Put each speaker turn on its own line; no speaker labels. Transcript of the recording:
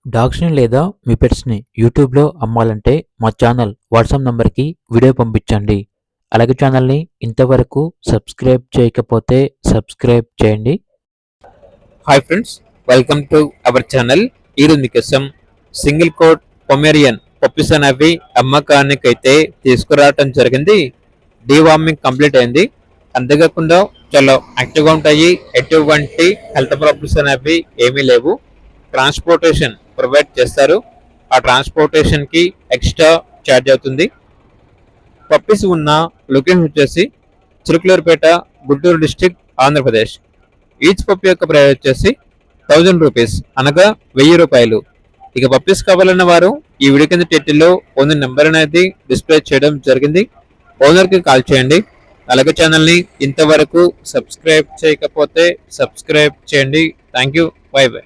డాగ్స్‌ని లేదా మీ పెట్స్‌ని యూట్యూబ్‌లో అమ్మాలంటే మా ఛానల్ వాట్సాప్ నంబర్‌కి వీడియో పంపించండి. అలాగే ఛానల్‌ని ఇంతవరకు సబ్స్క్రైబ్ చేయకపోతే సబ్స్క్రైబ్ చేయండి.
Hi friends, welcome to our channel. ఈరోజు మీకోసం సింగిల్ కోట్ పొమేరియన్ పప్పీస్ అనేవి అమ్మకానికి అయితే తీసుకురావటం జరిగింది. డీవార్మింగ్ కంప్లీట్ అయింది. అంతేకాకుండా చాలా యాక్టివ్గా ఉంటాయి. ఎటువంటి హెల్త్ ప్రాబ్లమ్స్ అనేవి ఏమీ లేవు. ట్రాన్స్పోర్టేషన్ ప్రొవైడ్ చేస్తారు. ఆ ట్రాన్స్పోర్టేషన్ కి ఎక్స్ట్రా ఛార్జ్ అవుతుంది. పప్పీస్ ఉన్న లొకేషన్ వచ్చేసి చిలుకలూరుపేట, గుంటూరు డిస్టిక్, ఆంధ్రప్రదేశ్. ఈచ్ పప్పి యొక్క ప్రైస్ వచ్చేసి 1000 రూపీస్, అనగా 1000 రూపాయలు. ఇక పప్పీస్ కావాలన్న వారు ఈ వీడియో కింద టైటిల్లో ఓనర్ నెంబర్ అనేది డిస్ప్లే చేయడం జరిగింది. ఓనర్కి కాల్ చేయండి. అలాగే ఛానల్ని ఇంతవరకు సబ్స్క్రైబ్ చేయకపోతే సబ్స్క్రైబ్ చేయండి. Thank you. By by.